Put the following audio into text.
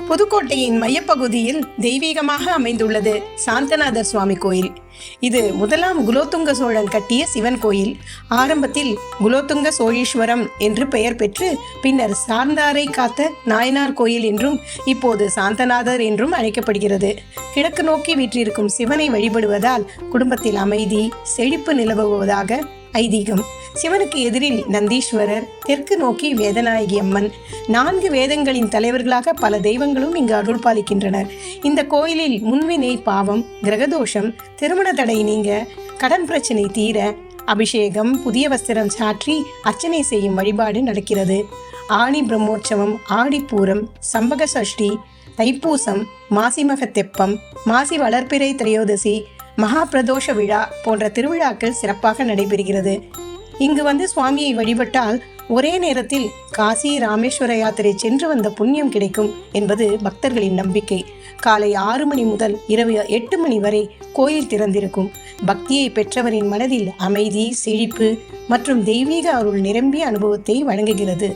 புதுக்கோட்டையின் மையப்பகுதியில் தெய்வீகமாக அமைந்துள்ளது சாந்தநாதர் சுவாமி கோயில். இது முதலாம் குலோத்துங்க சோழன் கட்டிய சிவன் கோயில். ஆரம்பத்தில் குலோத்துங்க சோழீஸ்வரம் என்று பெயர் பெற்று பின்னர் சார்ந்தாரை காத்த நாயனார் கோயில் என்றும் இப்போது சாந்தநாதர் என்றும் அழைக்கப்படுகிறது. கிழக்கு நோக்கி வீற்றிருக்கும் சிவனை வழிபடுவதால் குடும்பத்தில் அமைதி செழிப்பு நிலவுவதாக ஐதீகம். சிவனுக்கு எதிரில் நந்தீஸ்வரர், தெற்கு நோக்கி வேதநாயகி அம்மன், 4 வேதங்களின் தலைவர்களாக பல தெய்வங்களும் இங்கு அருள் பாலிக்கின்றனர். இந்த கோயிலில் முன்வினை பாவம், கிரகதோஷம், திருமண தடை நீங்க, கடன் பிரச்சனை தீர அபிஷேகம், புதிய வஸ்திரம் சாற்றி அர்ச்சனை செய்யும் வழிபாடு நடக்கிறது. ஆணி பிரம்மோற்சவம், ஆடிப்பூரம், சம்பக சஷ்டி, தைப்பூசம், மாசிமக தெப்பம், மாசி வளர்ப்பிறை திரையோதசி, மகா பிரதோஷ விழா போன்ற திருவிழாக்கள் சிறப்பாக நடைபெறுகிறது. இங்கு வந்து சுவாமியை வழிபட்டால் ஒரே நேரத்தில் காசி ராமேஸ்வர யாத்திரை சென்று வந்த புண்ணியம் கிடைக்கும் என்பது பக்தர்களின் நம்பிக்கை. காலை 6 மணி முதல் இரவு 8 மணி வரை கோயில் திறந்திருக்கும். பக்தியை பெற்றவரின் மனதில் அமைதி, செழிப்பு மற்றும் தெய்வீக அருள் நிரம்பிய அனுபவத்தை வழங்குகிறது.